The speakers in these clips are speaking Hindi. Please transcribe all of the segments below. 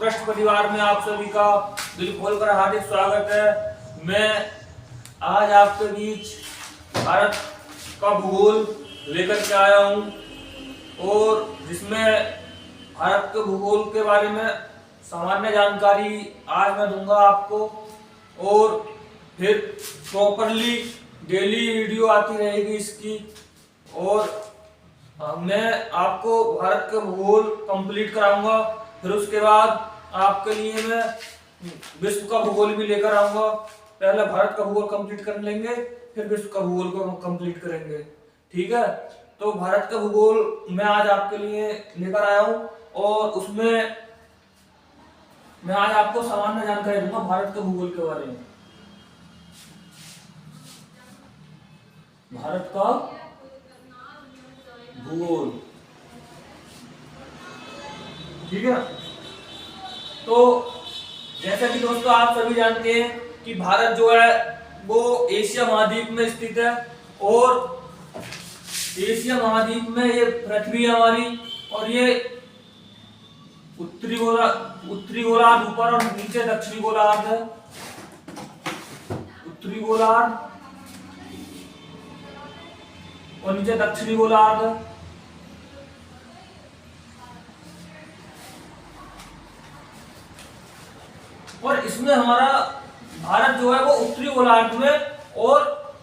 उत्कृष्ट परिवार में आप सभी का दिल खोलकर हार्दिक स्वागत है। मैं आज आपके बीच भारत का भूगोल लेकर के आया हूं और जिसमें भारत के भूगोल के बारे में सामान्य जानकारी आज मैं दूंगा आपको और फिर प्रॉपरली डेली वीडियो आती रहेगी इसकी। और मैं आपको भारत का भूगोल कंप्लीट कराऊंगा, फिर उसके बाद आपके लिए मैं विश्व का भूगोल भी लेकर आऊंगा। पहले भारत का भूगोल कंप्लीट कर लेंगे, फिर विश्व का भूगोल को कंप्लीट करेंगे, ठीक है। तो भारत का भूगोल मैं आज आपके लिए लेकर आया हूं और उसमें मैं आज आपको सामान्य जानकारी दूंगा भारत के भूगोल के बारे में। भारत का भूगोल, ठीक है। तो जैसा कि दोस्तों आप सभी जानते हैं कि भारत जो है वो एशिया महाद्वीप में स्थित है और एशिया महाद्वीप में ये पृथ्वी हमारी और ये उत्तरी गोलार्ध ऊपर और नीचे दक्षिणी गोलार्ध है। उत्तरी गोलार्ध और नीचे दक्षिणी गोलार्ध है। और इसमें हमारा भारत जो है वो उत्तरी गोलार्ध में, और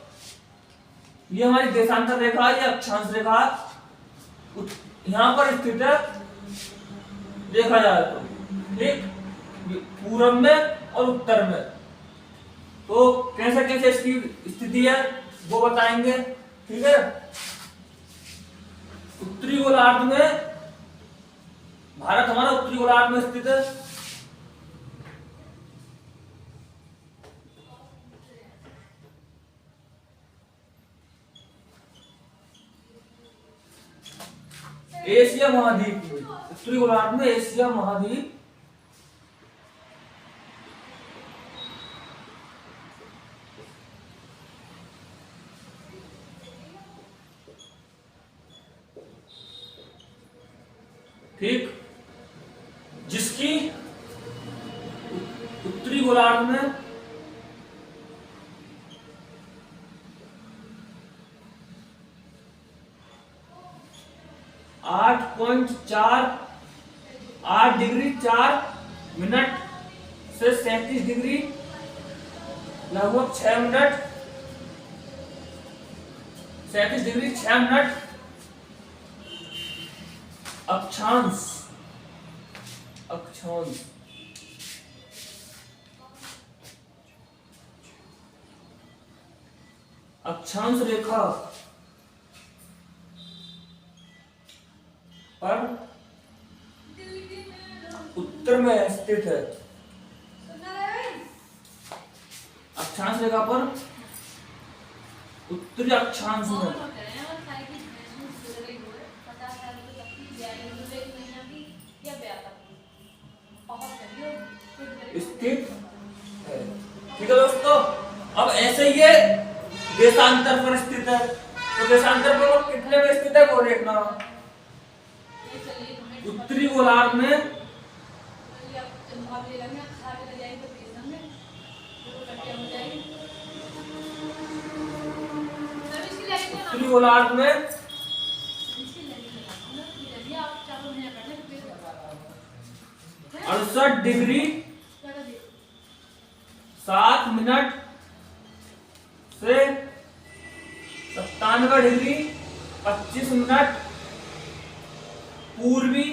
ये हमारी देशांतर रेखा, ये अक्षांश रेखा यहां पर स्थित है देखा जाए तो, ठीक, पूरब में और उत्तर में। तो कैसे कैसे इसकी स्थिति है वो बताएंगे, ठीक है। उत्तरी गोलार्ध में भारत हमारा उत्तरी गोलार्ध में स्थित है। एशिया महाद्वीप में, उत्तरी गोलार्ध में एशिया महाद्वीप ठीक, जिसकी उत्तरी गोलार्ध में 8 डिग्री 4 मिनट से 37 डिग्री लगभग 6 मिनट, 37 डिग्री 6 मिनट अक्षांश अक्षांश रेखा पर उत्तर में स्थित है। अक्षांश रेखा पर उत्तरी अक्षांश में स्थित है, ठीक है दोस्तों। अब ऐसे ही ये देशांतर पर स्थित है, तो देशांतर पर कितने में स्थित है वो देखना। उत्तरी गोलार्ध में उत्तरी गोलार्ध में 68 डिग्री 7 मिनट से 97 डिग्री 25 मिनट पूर्वी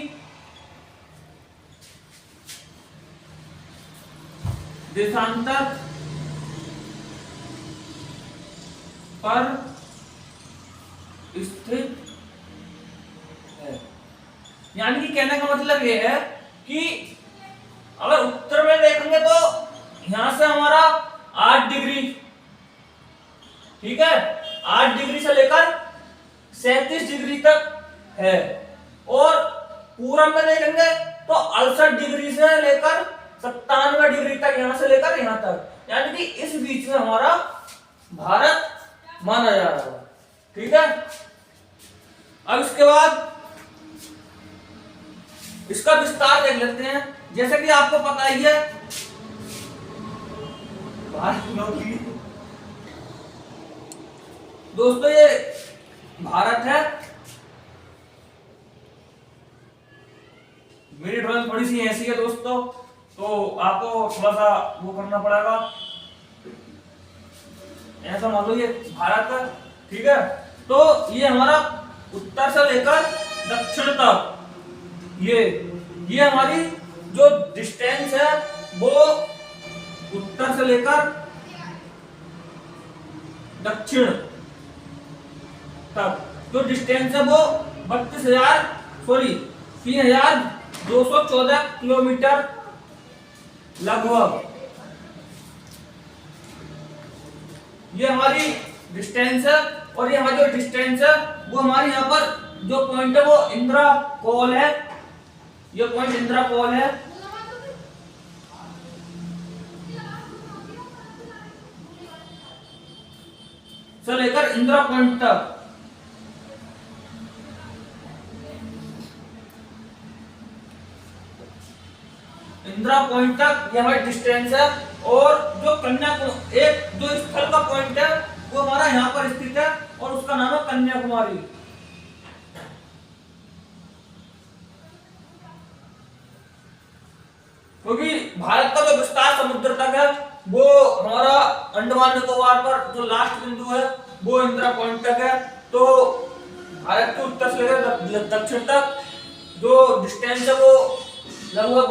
देशांतर पर स्थित है। यानी कि कहने का मतलब यह है कि अगर उत्तर में देखेंगे तो यहां से हमारा 8 डिग्री, ठीक है, 8 डिग्री से लेकर 37 डिग्री तक है, और पूरब में देखेंगे तो 68 डिग्री से लेकर 97 डिग्री तक, यहां से लेकर यहां तक, यानी कि इस बीच में हमारा भारत माना जा रहा है, ठीक है। अब इसके बाद इसका विस्तार देख लेते हैं। जैसे कि आपको पता ही है दोस्तों, ये भारत है। मेरी ड्राइंग थोड़ी सी ऐसी है दोस्तों, तो आपको थोड़ा सा वो करना पड़ेगा। ऐसा मान लो ये भारत है, ठीक है। तो ये हमारा उत्तर से लेकर दक्षिण तक, ये हमारी जो डिस्टेंस है वो उत्तर से लेकर दक्षिण तक जो डिस्टेंस है वो 32,214 किलोमीटर लगभग, ये हमारी डिस्टेंस है। और ये हमारी जो डिस्टेंस है वो हमारे यहाँ पर जो पॉइंट है वो इंदिरा कॉल है, ये पॉइंट इंदिरा कॉल है। से लेकर इंदिरा पॉइंट तक, इंदिरा पॉइंट तक ये हमारी डिस्टेंस है। और जो कन्याकुमारी, एक जो स्थल का पॉइंट है वो हमारा यहाँ पर स्थित है और उसका नाम है कन्याकुमारी। क्योंकि भारत का जो विस्तार समुद्र तक है वो हमारा अंडमान निकोबार पर जो लास्ट बिंदु है वो इंदिरा पॉइंट तक है। तो भारत के उत्तर से लेकर दक्षिण तक जो डिस्टेंस है वो लगभग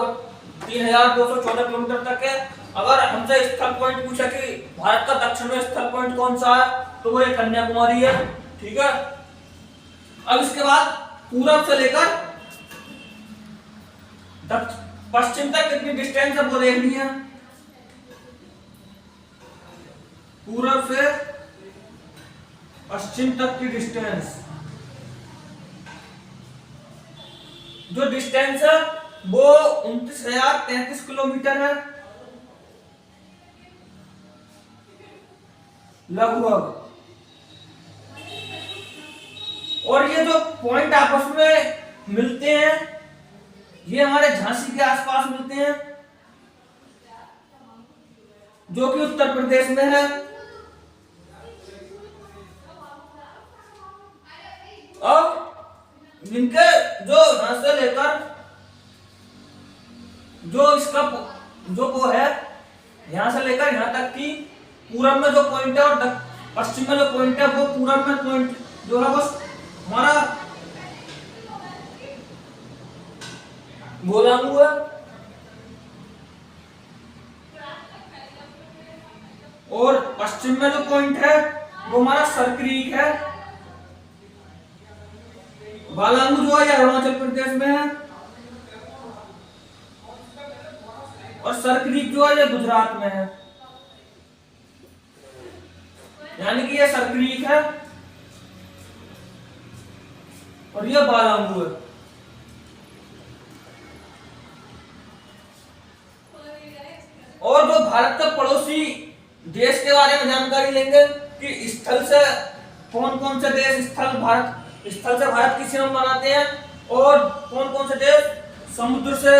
3,214 किलोमीटर तक है। अगर हमसे स्थल पॉइंट पूछा कि भारत का दक्षिण में स्थल पॉइंट कौन सा है, तो वो ये कन्याकुमारी है, ठीक है। अब इसके बाद पूरब से लेकर पश्चिम तक कितनी डिस्टेंस है वो देखनी है। पूरब से पश्चिम तक की डिस्टेंस, जो डिस्टेंस है वो 29,033 किलोमीटर है लगभग। और ये जो पॉइंट आपस में मिलते हैं ये हमारे झांसी के आसपास मिलते हैं, जो कि उत्तर प्रदेश में है। अब इनके जो यहां से लेकर जो इसका जो वो है यहां से लेकर यहां तक की पूरब में जो पॉइंट है और पश्चिम में जो पॉइंट है वो पूरब में पॉइंट जो है वो हमारा गोलामू है। और पश्चिम में जो पॉइंट है वो हमारा सरक्रीक है। बालांगू जो है अरुणाचल प्रदेश में है और सरक्रीक जो है ये गुजरात में है। यानी कि ये सरक्रीक है और ये बालांगू है। और जो भारत का पड़ोसी देश के बारे में जानकारी लेंगे कि स्थल से कौन कौन से देश स्थल से भारत की सीमा बनाते हैं और कौन कौन से देश समुद्र से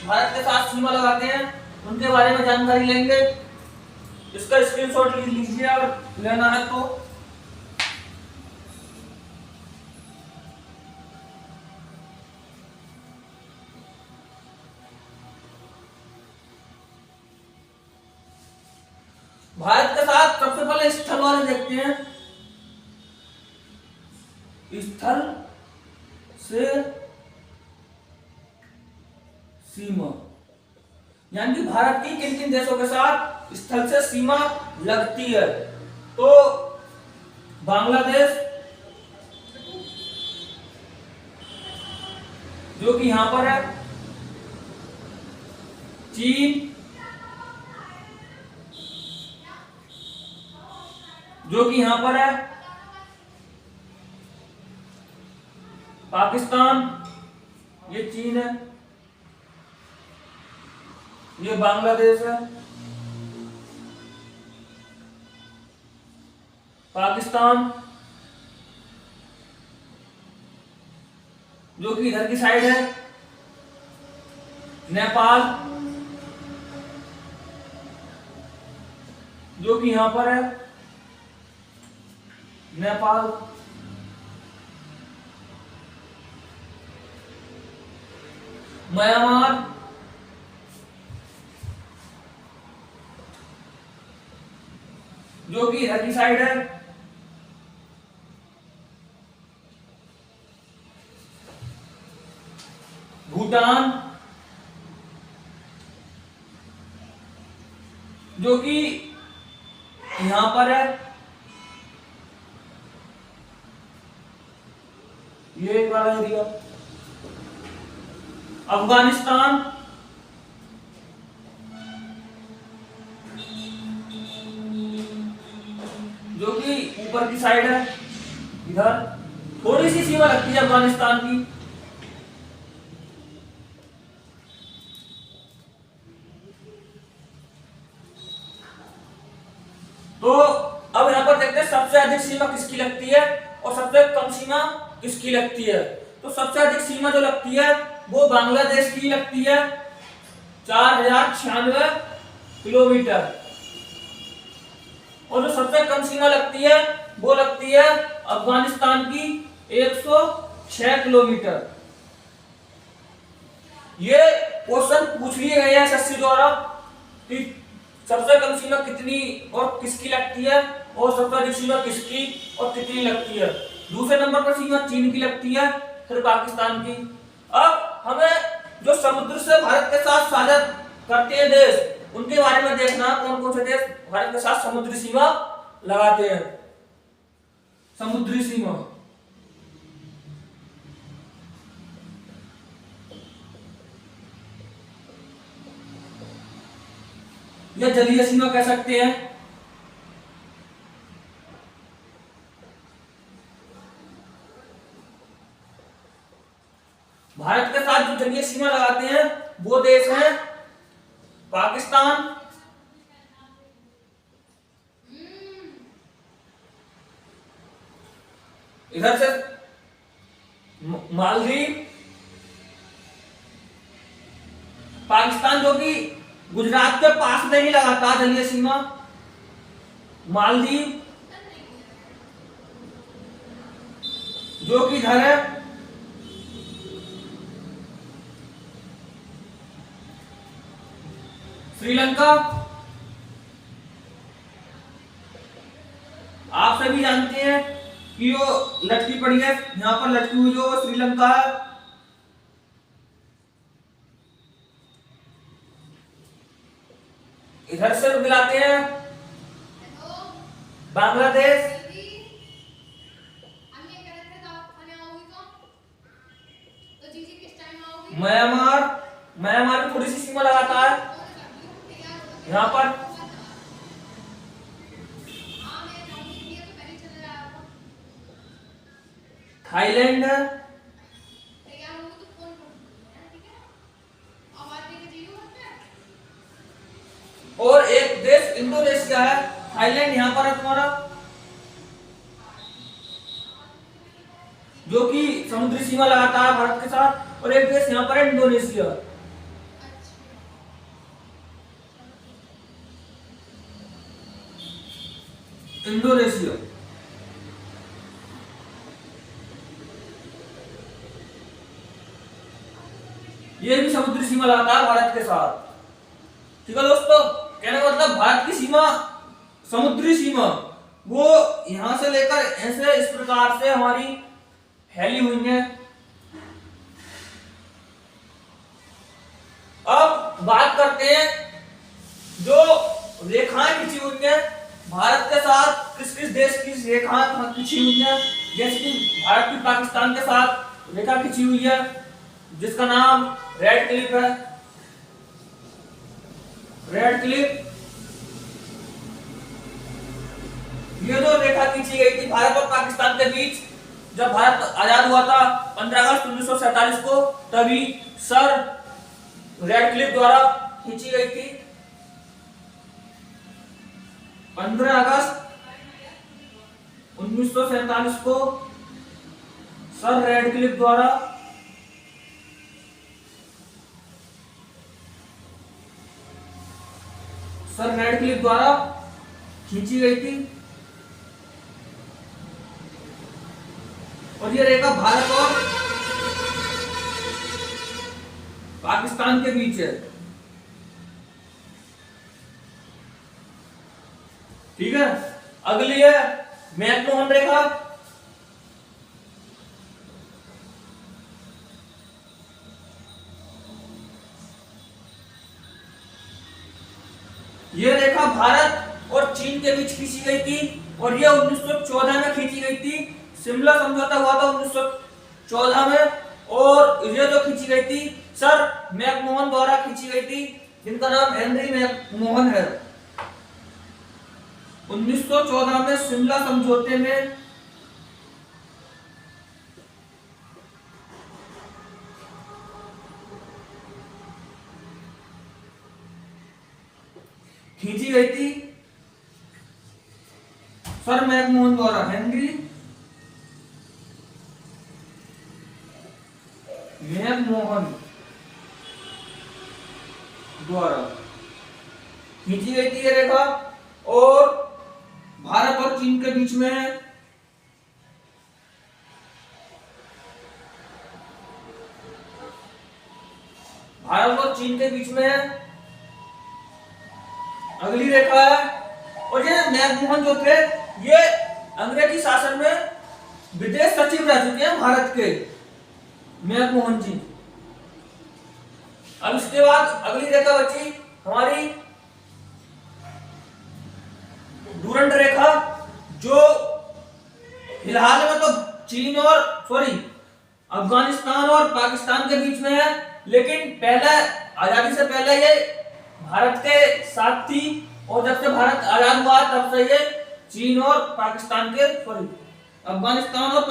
भारत के साथ सीमा लगाते हैं, उनके बारे में जानकारी लेंगे। इसका स्क्रीनशॉट लीजिए अगर लेना है तो। भारत के साथ सबसे पहले स्थल वाले देखते हैं। स्थल से सीमा, यानी कि भारत की किन किन देशों के साथ स्थल से सीमा लगती है। तो बांग्लादेश जो कि यहां पर है, चीन जो कि यहां पर है, पाकिस्तान ये चीन है, ये बांग्लादेश है, पाकिस्तान जो कि इधर की साइड है, नेपाल जो कि यहां पर है, नेपाल। म्यांमार जो कि इधर की साइड है। भूटान जो कि यहां पर है, ये वाला एरिया। अफगानिस्तान जो कि ऊपर की साइड है, इधर थोड़ी सी सीमा लगती है अफगानिस्तान की। तो अब यहां पर देखते हैं सबसे अधिक सीमा किसकी लगती है और सबसे कम सीमा किसकी लगती है। तो सबसे अधिक सीमा जो लगती है वो बांग्लादेश की लगती है, 4096 किलोमीटर। और जो सबसे कम सीमा लगती है वो लगती है अफगानिस्तान की, 106 किलोमीटर। ये क्वेश्चन पूछ लिए गए हैं एसएससी द्वारा कि सबसे कम सीमा कितनी और किसकी लगती है और सबसे अधिक सीमा किसकी और कितनी लगती है। दूसरे नंबर पर सीमा चीन की लगती है, फिर पाकिस्तान की। अब हमें जो समुद्र से भारत के साथ साझा करते हैं देश, उनके बारे में देखना कौन कौन से देश भारत के साथ समुद्री सीमा लगाते हैं। समुद्री सीमा या जलीय सीमा कह सकते हैं। भारत के साथ जो जलीय सीमा लगाते हैं वो देश हैं पाकिस्तान, इधर से मालदीव, पाकिस्तान जो कि गुजरात के पास में ही लगाता जलीय सीमा, मालदीव जो कि इधर है, श्रीलंका। आप सभी जानते हैं कि वो लटकी पड़ी है, यहां पर लटकी हुई जो श्रीलंका है। इधर से मिलाते हैं बांग्लादेश, म्यांमार। म्यांमार में थोड़ी सी सीमा लगाता है यहां पर, थाईलैंड है, और एक देश इंडोनेशिया है। थाईलैंड यहां पर है तुम्हारा, जो कि समुद्री सीमा लगाता है भारत के साथ, और एक देश यहां पर है इंडोनेशिया। इंडोनेशिया ये भी समुद्री सीमा लगाता है भारत के साथ। ठीक है दोस्तों, कहने का मतलब भारत की सीमा, समुद्री सीमा वो यहां से लेकर ऐसे इस प्रकार से हमारी फैली हुई है। अब बात करते हैं जो रेखाएं खींची हुई है भारत के साथ, किस किस देश की रेखाएं खींची हुई है। जैसे कि भारत की पाकिस्तान के साथ रेखा खींची हुई है जिसका नाम रेड क्लिफ है, रेड क्लिफ। ये जो रेखा खींची गई थी भारत और पाकिस्तान के बीच जब भारत आजाद हुआ था 15 अगस्त 1947 को, तभी सर रेड क्लिफ द्वारा खींची गई थी। 15 अगस्त 1947 को सर रेड क्लिफ द्वारा सर रेड क्लिफ द्वारा खींची गई थी। और ये रेखा भारत और पाकिस्तान के बीच है। ठीक है, अगली है मैकमोहन रेखा। ये रेखा भारत और चीन के बीच खींची गई थी और ये 1914 में खींची गई थी। शिमला समझौता हुआ था 1914 में और ये जो खींची गई थी सर मैकमोहन द्वारा खींची गई थी, जिनका नाम हेनरी मैकमोहन है। 1914 में शिमला समझौते में खींची गई थी सर मैकमोहन द्वारा, हेनरी मैकमोहन द्वारा खींची गई थी ये रेखा। और भारत और चीन के बीच में भारत और चीन के बीच में अगली रेखा है। और ये मैकमोहन जो थे ये अंग्रेजी शासन में विदेश सचिव रह चुके हैं भारत के, मैकमोहन जी। अब इसके बाद अगली रेखा बची हमारी डूरंड रेखा, जो फिलहाल में तो चीन और अफगानिस्तान और पाकिस्तान के बीच में है, लेकिन पहले आजादी से पहले ये भारत के साथ थी और जब से भारत आजाद हुआ तब से ये चीन और पाकिस्तान के अफगानिस्तान और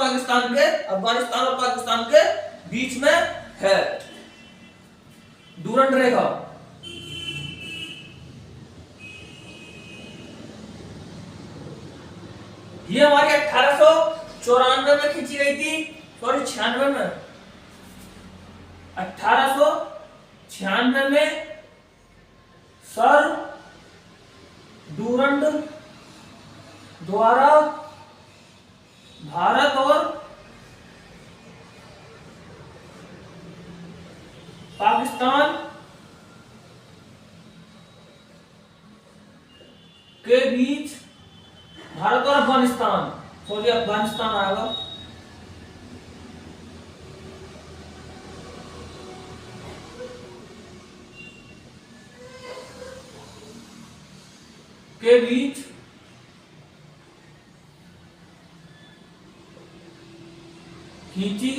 पाकिस्तान के बीच में है डूरंड रेखा। ये हमारी 1894 में खींची गई थी, 96 में, 1896 में सर डूरंड द्वारा भारत और पाकिस्तान के बीच, भारत और अफगानिस्तान, अफगानिस्तान आएगा, के बीच खींची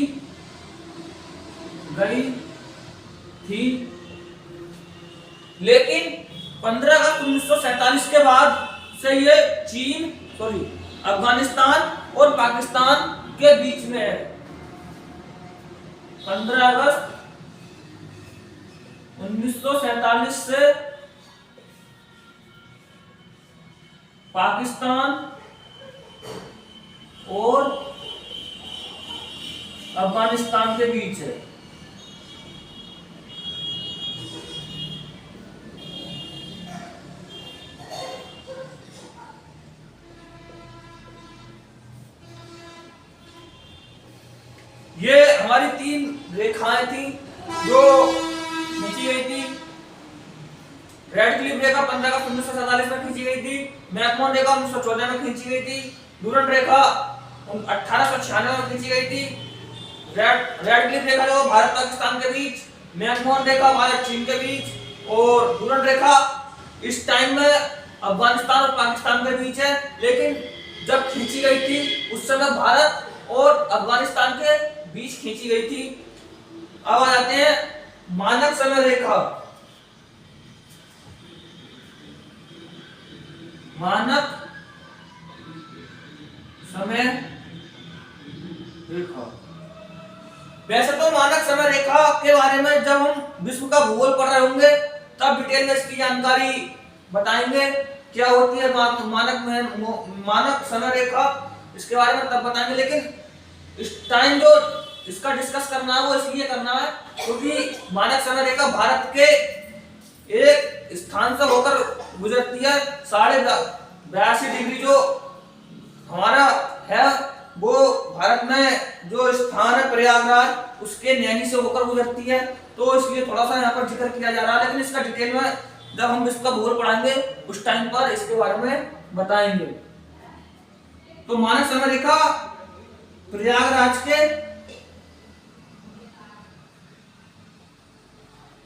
गई थी। लेकिन 15 अगस्त 1947 के बाद से ये चीन अफगानिस्तान और पाकिस्तान के बीच में है। 15 अगस्त 1947 से पाकिस्तान और अफगानिस्तान के बीच है। ये हमारी 3 रेखाएं थी जो खींची गई थी। रेड क्लिफ रेखा 15 अगस्त 1947 में खींची गई थी। मैकमोहन रेखा 1914 में खींची गई थी। डूरंड रेखा 1896 में खींची गई थी। रेड क्लिफ रेखा जो भारत पाकिस्तान के बीच, मैकमोहन रेखा भारत चीन के बीच और डूरंड रेखा इस टाइम में अफगानिस्तान और पाकिस्तान के बीच है। लेकिन जब खींची गई थी उस समय भारत और अफगानिस्तान के बीच खींची गई थी। अब आ जाते हैं मानक समय रेखा। मानक समय रेखा, वैसे तो मानक समय रेखा के बारे में जब हम विश्व का भूगोल पढ़ रहे होंगे तब डिटेल में इसकी जानकारी बताएंगे, क्या होती है मानक समय रेखा, इसके बारे में तब बताएंगे। लेकिन इस टाइम जो इसका डिस्कस करना है वो इसलिए करना है क्योंकि मानक समय रेखा भारत के एक स्थान से होकर गुजरती है 82.5 डिग्री जो हमारा है वो भारत में जो स्थान है प्रयागराज उसके नैनी से होकर गुजरती है। तो इसलिए थोड़ा सा यहाँ पर जिक्र किया जा रहा है, लेकिन इसका डिटेल में जब हम इसका भूगोल पढ़ाएंगे उस टाइम पर इसके बारे में बताएंगे। तो मानक समय रेखा प्रयागराज के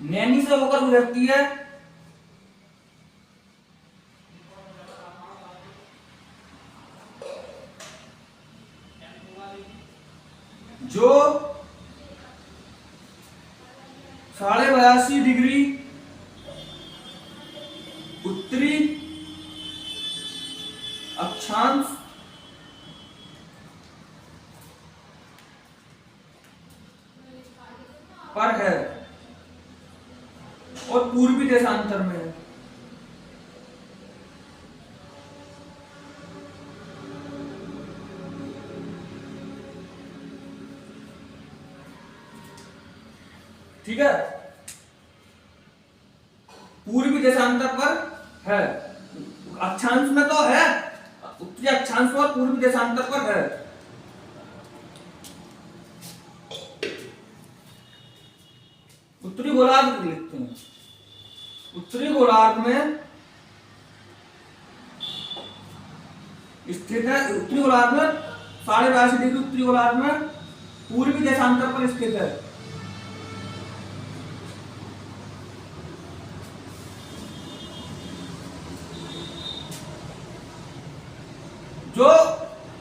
नैनी से होकर गुजरती है। जो 82.5 डिग्री उत्तरी अक्षांश पर है और पूर्वी देशांतर में है। ठीक है, पूर्वी देशांतर पर है। अक्षांश में तो है, उत्तरी अक्षांश और पूर्वी देशांतर पर है। उत्तरी गोलार्ध लिखते हैं। उत्तरी गोलार्ध में स्थित है। उत्तरी गोलार्ध में 82.5 डिग्री उत्तरी गोलार्ध में पूर्वी देशांतर पर स्थित है। जो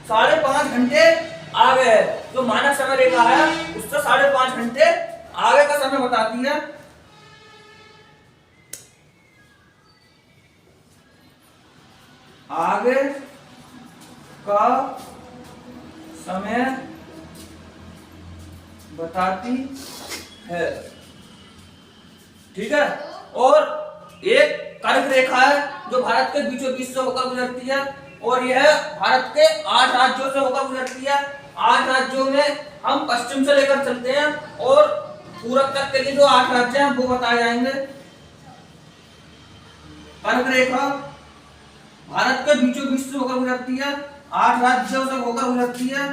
5.5 घंटे आगे है, जो मानक समय रेखा है उससे 5.5 घंटे आगे का समय बताती है। आगे का समय बताती है। ठीक है, और एक कर्क रेखा है जो भारत के बीचों बीच से होकर गुजरती है और यह भारत के 8 राज्यों से होकर गुजरती है। 8 राज्यों में हम पश्चिम से लेकर चलते हैं और पूरब तक के लिए जो 8 राज्य हैं वो बताए जाएंगे। कर्क रेखा भारत के बीचों बीच से होकर गुजरती है, 8 राज्यों से होकर गुजरती है।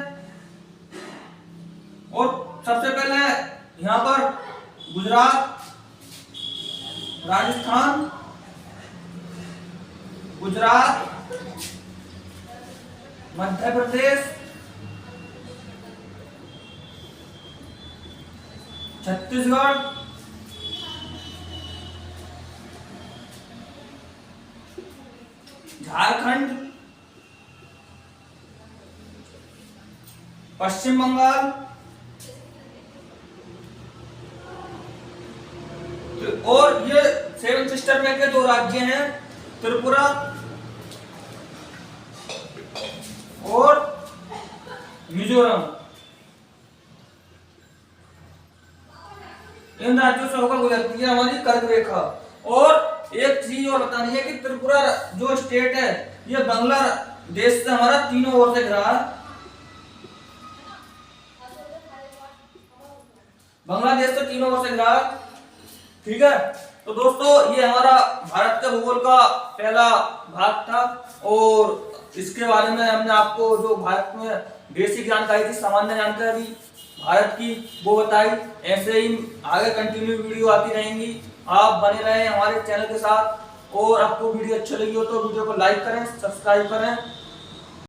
और सबसे पहले यहाँ पर गुजरात, राजस्थान, गुजरात, मध्य प्रदेश, छत्तीसगढ़, झारखंड, पश्चिम बंगाल और ये 7 सिस्टर में के 2 राज्य हैं, त्रिपुरा और मिजोरम। इन राज्यों से होकर गुजरती है हमारी कर्क रेखा। और एक चीज और बतानी है कि त्रिपुरा जो स्टेट है ये बांग्लादेश से हमारा तीनों ओर से घिरा है। बांग्लादेश से तीनों ओर से घिरा है। ठीक है, तो दोस्तों ये हमारा भारत के भूगोल का पहला भाग था और इसके बारे में हमने आपको जो भारत में बेसिक जानकारी थी, सामान्य जानकारी भारत की वो बताई। ऐसे ही आगे कंटिन्यू वीडियो आती रहेंगी, आप बने रहें हमारे चैनल के साथ। और आपको वीडियो अच्छी लगी हो तो वीडियो को लाइक करें, सब्सक्राइब करें